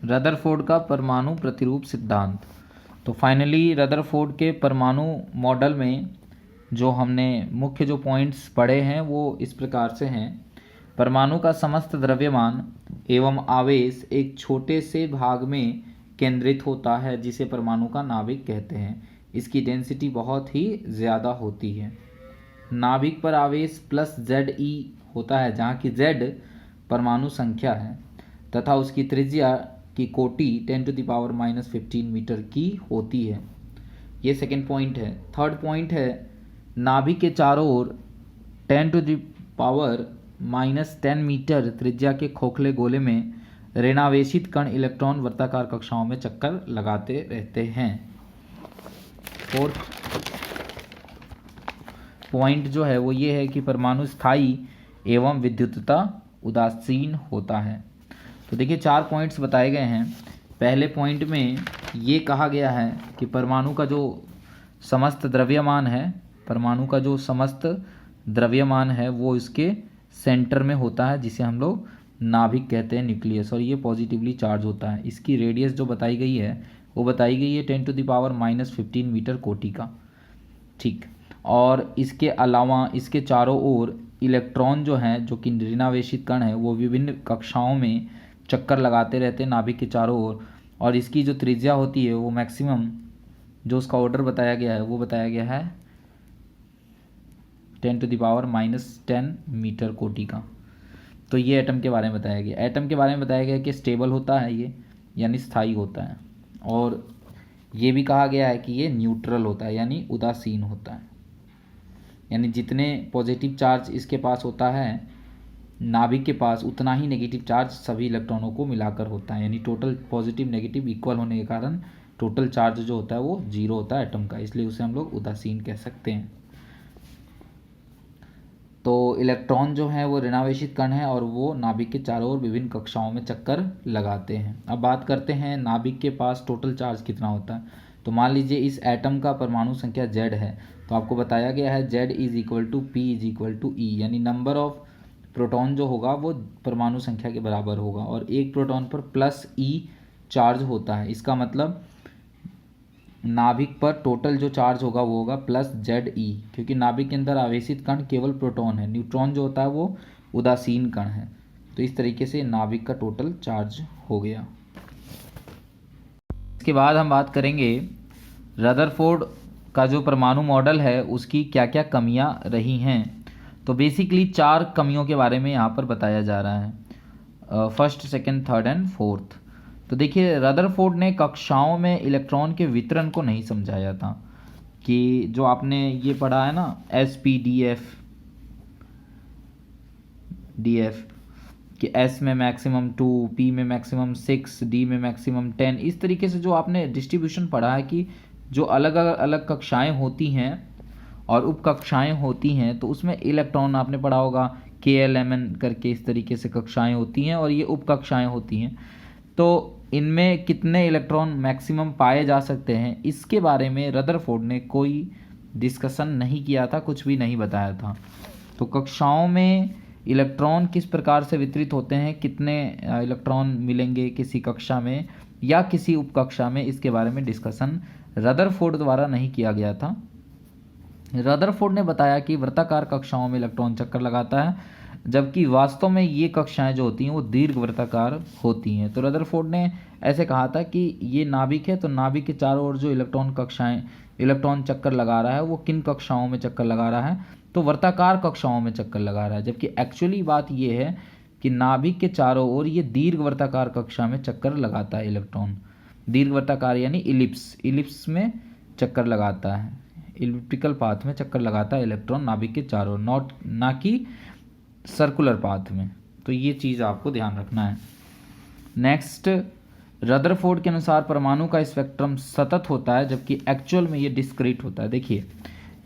रदरफोर्ड का परमाणु प्रतिरूप सिद्धांत। तो फाइनली रदरफोर्ड के परमाणु मॉडल में जो हमने मुख्य जो पॉइंट्स पढ़े हैं वो इस प्रकार से हैं। परमाणु का समस्त द्रव्यमान एवं आवेश एक छोटे से भाग में केंद्रित होता है जिसे परमाणु का नाभिक कहते हैं। इसकी डेंसिटी बहुत ही ज़्यादा होती है। नाभिक पर आवेश प्लस ZE होता है, जहाँ की Z परमाणु संख्या है तथा उसकी त्रिज्या की कोटि 10⁻⁻15 मीटर की होती है। ये सेकेंड पॉइंट है। थर्ड पॉइंट है, नाभिक के चारों ओर 10⁻⁻10 मीटर त्रिज्या के खोखले गोले में ऋणावेशित कण इलेक्ट्रॉन वृत्ताकार कक्षाओं में चक्कर लगाते रहते हैं। फोर्थ पॉइंट जो है वो ये है कि परमाणु स्थायी एवं विद्युतता उदासीन होता है। तो देखिए 4 पॉइंट्स बताए गए हैं। पहले पॉइंट में ये कहा गया है कि परमाणु का जो समस्त द्रव्यमान है, परमाणु का जो समस्त द्रव्यमान है वो इसके सेंटर में होता है, जिसे हम लोग नाभिक कहते हैं, न्यूक्लियस, और ये पॉजिटिवली चार्ज होता है। इसकी रेडियस जो बताई गई है वो बताई गई है 10⁻⁻15 मीटर कोटि का, ठीक। और इसके अलावा इसके चारों ओर इलेक्ट्रॉन जो हैं, जो कि ऋणावेशित कण है, वो विभिन्न कक्षाओं में चक्कर लगाते रहते हैं नाभिक के चारों ओर। और इसकी जो त्रिज्या होती है वो मैक्सिमम, जो उसका ऑर्डर बताया गया है वो बताया गया है 10⁻⁻10 मीटर कोटि का। तो ये एटम के बारे में बताया गया। एटम के बारे में बताया गया कि स्टेबल होता है ये, यानी स्थायी होता है। और ये भी कहा गया है कि ये न्यूट्रल होता है, यानी उदासीन होता है। यानी जितने पॉजिटिव चार्ज इसके पास होता है नाभिक के पास, उतना ही नेगेटिव चार्ज सभी इलेक्ट्रॉनों को मिलाकर होता है। यानी टोटल पॉजिटिव नेगेटिव इक्वल होने के कारण टोटल चार्ज जो होता है वो 0 होता है एटम का, इसलिए उसे हम लोग उदासीन कह सकते हैं। तो इलेक्ट्रॉन जो है वो ऋणावेशित कण है और वो नाभिक के चारों ओर विभिन्न कक्षाओं में चक्कर लगाते हैं। अब बात करते हैं नाभिक के पास टोटल चार्ज कितना होता है। तो मान लीजिए इस एटम का परमाणु संख्या Z है, तो आपको बताया गया है Z = P = E, यानी नंबर ऑफ प्रोटॉन जो होगा वो परमाणु संख्या के बराबर होगा, और एक प्रोटॉन पर +E चार्ज होता है। इसका मतलब नाभिक पर टोटल जो चार्ज होगा वो होगा +ZE, क्योंकि नाभिक के अंदर आवेशित कण केवल प्रोटॉन है, न्यूट्रॉन जो होता है वो उदासीन कण है। तो इस तरीके से नाभिक का टोटल चार्ज हो गया। इसके बाद हम बात करेंगे रदरफोर्ड का जो परमाणु मॉडल है उसकी क्या क्या कमियां रही हैं। तो बेसिकली 4 कमियों के बारे में यहाँ पर बताया जा रहा है, first, second, third and fourth. तो देखिए रदरफोर्ड ने कक्षाओं में इलेक्ट्रॉन के वितरण को नहीं समझाया था। कि जो आपने ये पढ़ा है ना डी एफ कि एस में मैक्सिमम 2, पी में मैक्सिमम 6, डी में मैक्सिमम 10, इस तरीके से जो आपने डिस्ट्रीब्यूशन पढ़ा है कि जो अलग अलग कक्षाएं होती हैं और उप कक्षाएं होती हैं, तो उसमें इलेक्ट्रॉन आपने पढ़ा होगा KLMN करके, इस तरीके से कक्षाएं होती हैं और ये उप कक्षाएं होती हैं। तो इनमें कितने इलेक्ट्रॉन मैक्सिमम पाए जा सकते हैं, इसके बारे में रदरफोर्ड ने कोई डिस्कशन नहीं किया था, कुछ भी नहीं बताया था। तो कक्षाओं में इलेक्ट्रॉन किस प्रकार से वितरित होते हैं, कितने इलेक्ट्रॉन मिलेंगे किसी कक्षा में या किसी उपकक्षा में, इसके बारे में डिस्कशन रदरफोर्ड द्वारा नहीं किया गया था। रदरफोर्ड ने बताया कि वृत्ताकार कक्षाओं में इलेक्ट्रॉन चक्कर लगाता है, जबकि वास्तव में ये कक्षाएं जो होती हैं वो दीर्घ वृत्ताकार होती हैं। तो रदरफोर्ड ने ऐसे कहा था कि ये नाभिक है, तो नाभिक के चारों ओर जो इलेक्ट्रॉन चक्कर लगा रहा है वो किन कक्षाओं में चक्कर लगा रहा है, तो वृत्ताकार कक्षाओं में चक्कर लगा रहा है। जबकि एक्चुअली बात ये है कि नाभिक के चारों ओर ये दीर्घ वृत्ताकार कक्षा में चक्कर लगाता है इलेक्ट्रॉन। दीर्घ वृत्ताकार यानी इलिप्स में चक्कर लगाता है, इलिप्टिकल पाथ में चक्कर लगाता है इलेक्ट्रॉन नाभिक के चारों, ना कि सर्कुलर पाथ में। तो ये चीज़ आपको ध्यान रखना है। नेक्स्ट, रदरफोर्ड के अनुसार परमाणु का स्पेक्ट्रम सतत होता है, जबकि एक्चुअल में ये डिस्क्रीट होता है। देखिए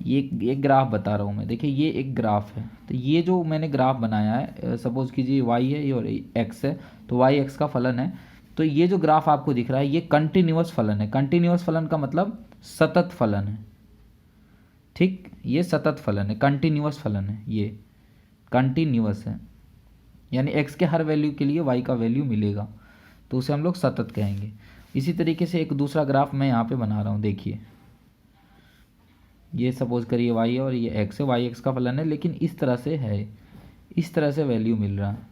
ये एक ग्राफ बता रहा हूँ मैं, देखिए ये एक ग्राफ है, तो ये जो मैंने ग्राफ बनाया है, सपोज कीजिए y है ये और x है, तो y x का फलन है। तो ये जो ग्राफ आपको दिख रहा है ये कंटिन्यूअस फलन है। कंटिन्यूअस फलन का मतलब सतत फलन है, ठीक, ये सतत फलन है, कंटिन्यूअस फलन है, ये कंटिन्यूअस है, यानी x के हर वैल्यू के लिए y का वैल्यू मिलेगा, तो उसे हम लोग सतत कहेंगे। इसी तरीके से एक दूसरा ग्राफ मैं यहाँ पे बना रहा हूँ, देखिए ये सपोज करिए y है और ये x है, y x का फलन है, लेकिन इस तरह से है, इस तरह से वैल्यू मिल रहा है,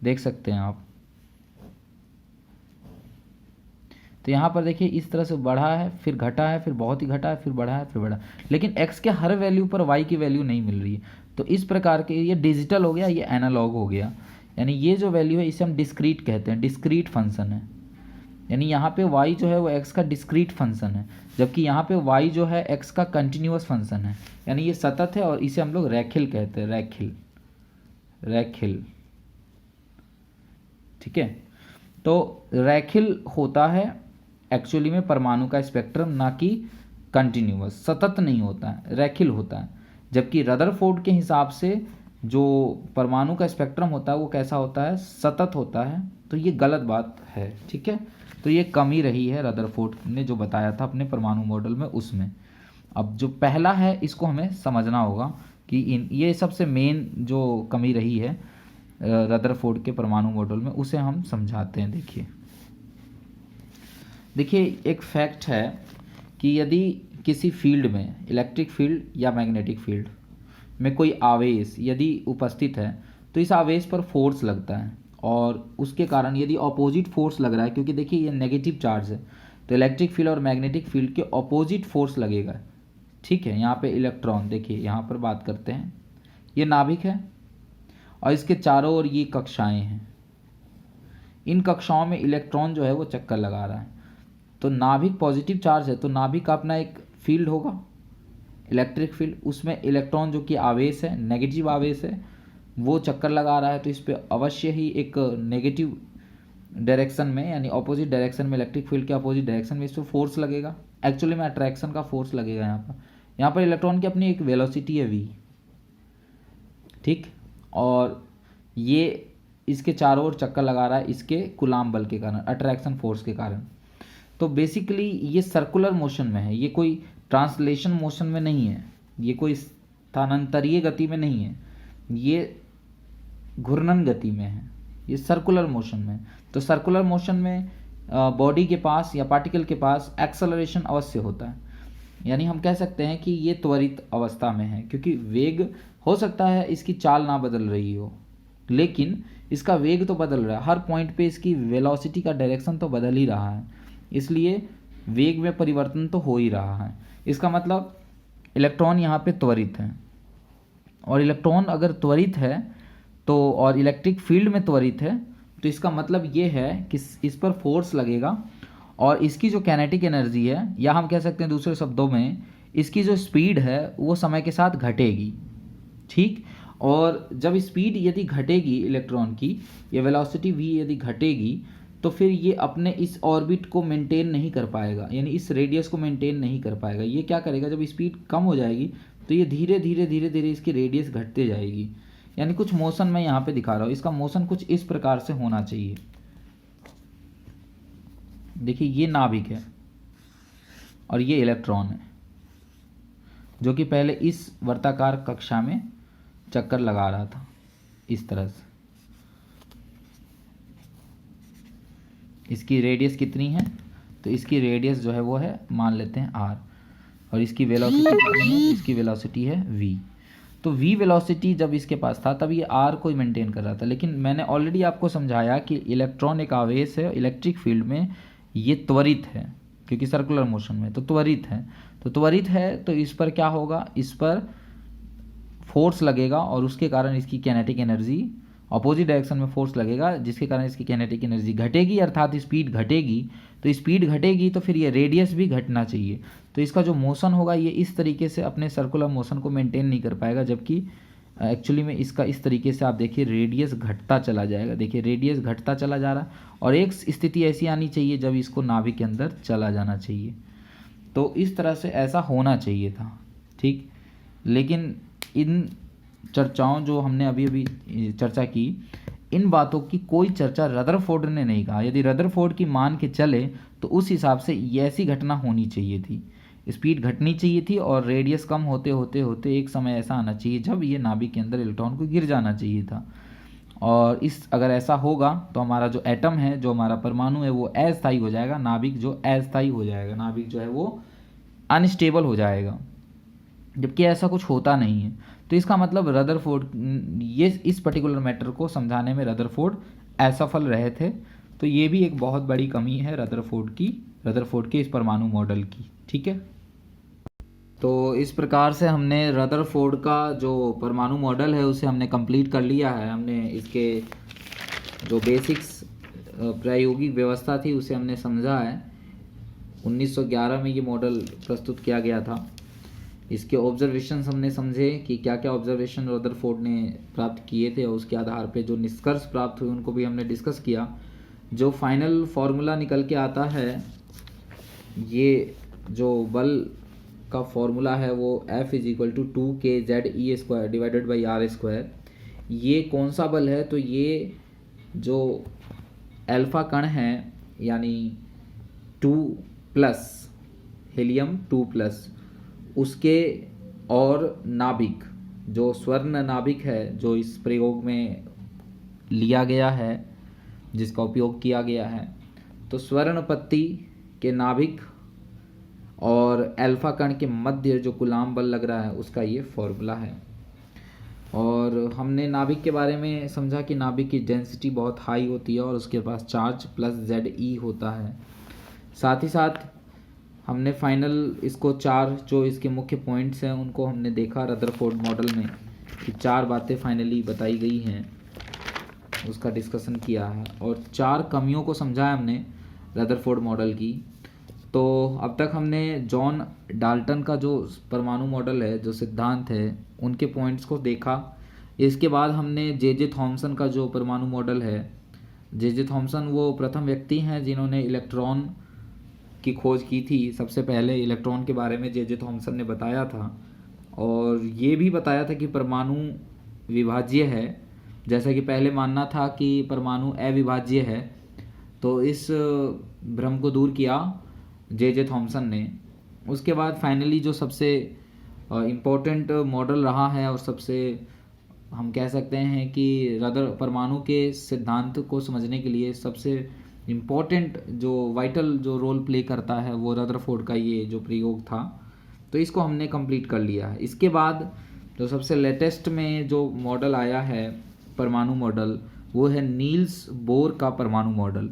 देख सकते हैं आप। तो यहाँ पर देखिए इस तरह से बढ़ा है, फिर घटा है, फिर बहुत ही घटा है, फिर बढ़ा है, फिर बढ़ा, लेकिन x के हर वैल्यू पर y की वैल्यू नहीं मिल रही है। तो इस प्रकार के ये डिजिटल हो गया, ये एनालॉग हो गया, यानी ये जो वैल्यू है इसे हम डिस्क्रीट कहते हैं, डिस्क्रीट फंक्शन है। यानी यहाँ पे y जो है वो x का डिस्क्रीट फंक्शन है, जबकि यहाँ पे y जो है x का कंटिन्यूअस फंक्शन है, यानी ये सतत है और इसे हम लोग रैखिल कहते हैं, रैखिल, ठीक है। तो रैखिल होता है एक्चुअली में परमाणु का स्पेक्ट्रम, ना कि कंटिन्यूअस, सतत नहीं होता है, रैखिल होता है। जबकि रदरफोर्ड के हिसाब से जो परमाणु का स्पेक्ट्रम होता है वो कैसा होता है, सतत होता है। तो ये गलत बात है, ठीक है। तो ये कमी रही है रदरफोर्ड ने जो बताया था अपने परमाणु मॉडल में, उसमें। अब जो पहला है इसको हमें समझना होगा कि ये सबसे मेन जो कमी रही है रदरफोर्ड के परमाणु मॉडल में, उसे हम समझाते हैं। देखिए एक फैक्ट है कि यदि किसी फील्ड में, इलेक्ट्रिक फील्ड या मैग्नेटिक फील्ड में कोई आवेश यदि उपस्थित है, तो इस आवेश पर फोर्स लगता है, और उसके कारण यदि ऑपोजिट फोर्स लग रहा है, क्योंकि देखिए ये नेगेटिव चार्ज है, तो इलेक्ट्रिक फील्ड और मैग्नेटिक फील्ड के ऑपोजिट फोर्स लगेगा, ठीक है। यहाँ पे इलेक्ट्रॉन, देखिए यहाँ पर बात करते हैं, ये नाभिक है और इसके चारों ओर ये कक्षाएं हैं। इन कक्षाओं में इलेक्ट्रॉन जो है वो चक्कर लगा रहा है। तो नाभिक पॉजिटिव चार्ज है, तो नाभिक का अपना एक फील्ड होगा, इलेक्ट्रिक फील्ड, उसमें इलेक्ट्रॉन जो कि आवेश है, नेगेटिव आवेश है, वो चक्कर लगा रहा है। तो इस पर अवश्य ही एक नेगेटिव डायरेक्शन में, यानी ऑपोजिट डायरेक्शन में, इलेक्ट्रिक फील्ड के अपोजिट डायरेक्शन में इस पर फोर्स लगेगा, एक्चुअली में अट्रैक्शन का फोर्स लगेगा। यहाँ पर इलेक्ट्रॉन की अपनी एक वेलोसिटी है v, ठीक, और ये इसके चारों ओर चक्कर लगा रहा है इसके कूलाम्ब बल के कारण, अट्रैक्शन फोर्स के कारण। तो बेसिकली ये सर्कुलर मोशन में है, ये कोई ट्रांसलेशन मोशन में नहीं है, ये कोई स्थानांतरीय गति में नहीं है, ये घूर्णन गति में है, ये सर्कुलर मोशन में। तो सर्कुलर मोशन में बॉडी के पास या पार्टिकल के पास एक्सेलरेशन अवश्य होता है, यानी हम कह सकते हैं कि ये त्वरित अवस्था में है, क्योंकि वेग हो सकता है इसकी चाल ना बदल रही हो, लेकिन इसका वेग तो बदल रहा है, हर पॉइंट पे इसकी वेलोसिटी का डायरेक्शन तो बदल ही रहा है, इसलिए वेग में परिवर्तन तो हो ही रहा है। इसका मतलब इलेक्ट्रॉन यहाँ पे त्वरित है, और इलेक्ट्रॉन अगर त्वरित है तो, और इलेक्ट्रिक फील्ड में त्वरित है, तो इसका मतलब ये है कि इस पर फोर्स लगेगा और इसकी जो कैनेटिक एनर्जी है, या हम कह सकते हैं दूसरे शब्दों में इसकी जो स्पीड है वो समय के साथ घटेगी, ठीक। और जब स्पीड यदि घटेगी इलेक्ट्रॉन की, ये वेलोसिटी v यदि घटेगी, तो फिर ये अपने इस ऑर्बिट को मेंटेन नहीं कर पाएगा, यानी इस रेडियस को मेंटेन नहीं कर पाएगा। ये क्या करेगा, जब स्पीड कम हो जाएगी तो ये धीरे धीरे धीरे धीरे इसकी रेडियस घटते जाएगी। यानी कुछ मोशन मैं यहाँ पे दिखा रहा हूँ, इसका मोशन कुछ इस प्रकार से होना चाहिए। देखिए ये नाभिक है और ये इलेक्ट्रॉन है, जो कि पहले इस वर्ताकार कक्षा में चक्कर लगा रहा था इस तरह से। इसकी रेडियस कितनी है, तो इसकी रेडियस जो है वो है, मान लेते हैं r, और इसकी वेलोसिटी कितनी है, इसकी वेलोसिटी है v। तो v वेलोसिटी जब इसके पास था तब ये r को मेंटेन कर रहा था। लेकिन मैंने ऑलरेडी आपको समझाया कि इलेक्ट्रॉन एक आवेश है, इलेक्ट्रिक फील्ड में ये त्वरित है, क्योंकि सर्कुलर मोशन में तो त्वरित है। तो त्वरित है तो इस पर क्या होगा, इस पर फोर्स लगेगा और उसके कारण इसकी कैनेटिक एनर्जी अपोजिट डायरेक्शन में फोर्स लगेगा, जिसके कारण इसकी कैनेटिक एनर्जी घटेगी, अर्थात स्पीड घटेगी। तो स्पीड घटेगी तो फिर ये रेडियस भी घटना चाहिए। तो इसका जो मोशन होगा ये इस तरीके से अपने सर्कुलर मोशन को मेंटेन नहीं कर पाएगा, जबकि एक्चुअली में इसका इस तरीके से आप देखिए रेडियस घटता चला जाएगा। देखिए रेडियस घटता चला जा रहा, और एक स्थिति ऐसी आनी चाहिए जब इसको नाभिक के अंदर चला जाना चाहिए। तो इस तरह से ऐसा होना चाहिए था, ठीक। लेकिन इन चर्चाओं जो हमने अभी अभी चर्चा की, इन बातों की कोई चर्चा रदरफोर्ड ने नहीं कहा। यदि रदरफोर्ड की मान के चले तो उस हिसाब से ऐसी घटना होनी चाहिए थी, स्पीड घटनी चाहिए थी और रेडियस कम होते होते होते एक समय ऐसा आना चाहिए जब ये नाभिक के अंदर इलेक्ट्रॉन को गिर जाना चाहिए था। और इस अगर ऐसा होगा तो हमारा जो एटम है, जो हमारा परमाणु है, वो अस्थायी हो जाएगा, नाभिक जो अस्थायी हो जाएगा, नाभिक जो है वो अनस्टेबल हो जाएगा। जबकि ऐसा कुछ होता नहीं है। तो इसका मतलब रदरफोर्ड, ये इस पर्टिकुलर मैटर को समझाने में रदरफोर्ड असफल रहे थे। तो ये भी एक बहुत बड़ी कमी है रदरफोर्ड के इस परमाणु मॉडल की, ठीक है। तो इस प्रकार से हमने रदरफोर्ड का जो परमाणु मॉडल है उसे हमने कंप्लीट कर लिया है। हमने इसके जो बेसिक्स प्रायोगिक व्यवस्था थी उसे हमने समझा है। 1911 में ये मॉडल प्रस्तुत किया गया था। इसके ऑब्जर्वेशंस हमने समझे कि क्या क्या ऑब्जर्वेशन रदरफोर्ड ने प्राप्त किए थे, और उसके आधार पे जो निष्कर्ष प्राप्त हुए उनको भी हमने डिस्कस किया। जो फाइनल फार्मूला निकल के आता है, ये जो बल का फॉर्मूला है वो F = 2kZe² divided by r²। ये कौन सा बल है, तो ये जो अल्फा कण है, यानी 2+, हीलियम 2+, उसके और नाभिक, जो स्वर्ण नाभिक है जो इस प्रयोग में लिया गया है, जिसका उपयोग किया गया है, तो स्वर्ण पत्ती के नाभिक और अल्फा कण के मध्य जो कूलाम बल लग रहा है उसका ये फॉर्मूला है। और हमने नाभिक के बारे में समझा कि नाभिक की डेंसिटी बहुत हाई होती है और उसके पास चार्ज प्लस Ze होता है। साथ ही साथ हमने फाइनल इसको 4 जो इसके मुख्य पॉइंट्स हैं उनको हमने देखा रदरफोर्ड मॉडल में, कि 4 बातें फाइनली बताई गई हैं, उसका डिस्कशन किया है और 4 कमियों को समझा है हमने रदरफोर्ड मॉडल की। तो अब तक हमने जॉन डाल्टन का जो परमाणु मॉडल है, जो सिद्धांत है, उनके पॉइंट्स को देखा। इसके बाद हमने जे थॉमसन का जो परमाणु मॉडल है, जे थॉमसन वो प्रथम व्यक्ति हैं जिन्होंने इलेक्ट्रॉन की खोज की थी। सबसे पहले इलेक्ट्रॉन के बारे में जे थॉमसन ने बताया था, और ये भी बताया था कि परमाणु विभाज्य है। जैसा कि पहले मानना था कि परमाणु अविभाज्य है, तो इस भ्रम को दूर किया जे थॉमसन ने। उसके बाद फाइनली जो सबसे इम्पोर्टेंट मॉडल रहा है और सबसे हम कह सकते हैं कि परमाणु के सिद्धांत को समझने के लिए सबसे इम्पोर्टेंट जो वाइटल जो रोल प्ले करता है वो रदरफोर्ड का ये जो प्रयोग था, तो इसको हमने कंप्लीट कर लिया है। इसके बाद जो सबसे लेटेस्ट में जो मॉडल आया है परमाणु मॉडल, वो है नील्स बोर का परमाणु मॉडल।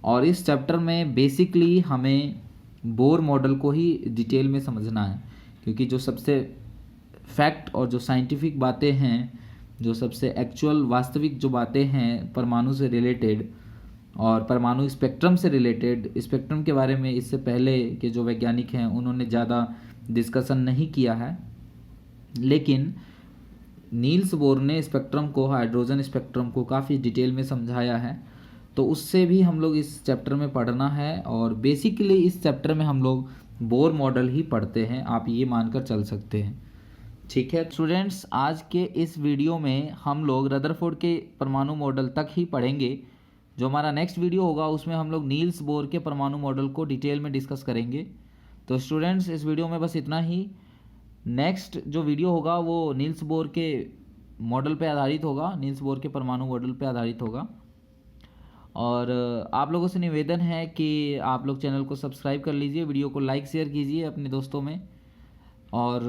और इस चैप्टर में बेसिकली हमें बोर मॉडल को ही डिटेल में समझना है, क्योंकि जो सबसे फैक्ट और जो साइंटिफिक बातें हैं, जो सबसे एक्चुअल वास्तविक जो बातें हैं परमाणु से रिलेटेड, और परमाणु स्पेक्ट्रम से रिलेटेड स्पेक्ट्रम के बारे में इससे पहले के जो वैज्ञानिक हैं उन्होंने ज़्यादा डिस्कशन नहीं किया है, लेकिन नील्स बोर ने स्पेक्ट्रम को, हाइड्रोजन स्पेक्ट्रम को काफ़ी डिटेल में समझाया है। तो उससे भी हम लोग इस चैप्टर में पढ़ना है, और बेसिकली इस चैप्टर में हम लोग बोर मॉडल ही पढ़ते हैं, आप ये मानकर चल सकते हैं। ठीक है स्टूडेंट्स, आज के इस वीडियो में हम लोग रदरफोर्ड के परमाणु मॉडल तक ही पढ़ेंगे। जो हमारा नेक्स्ट वीडियो होगा उसमें हम लोग नील्स बोर के परमाणु मॉडल को डिटेल में डिस्कस करेंगे। तो स्टूडेंट्स, इस वीडियो में बस इतना ही। नेक्स्ट जो वीडियो होगा वो नील्स बोर के मॉडल पे आधारित होगा, नील्स बोर के परमाणु मॉडल पे आधारित होगा। और आप लोगों से निवेदन है कि आप लोग चैनल को सब्सक्राइब कर लीजिए, वीडियो को लाइक शेयर कीजिए अपने दोस्तों में, और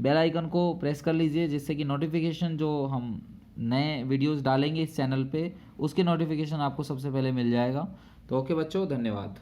बेल आइकन को प्रेस कर लीजिए, जिससे कि नोटिफिकेशन जो हम नए वीडियोस डालेंगे इस चैनल पे उसके नोटिफिकेशन आपको सबसे पहले मिल जाएगा। तो ओके बच्चों, धन्यवाद।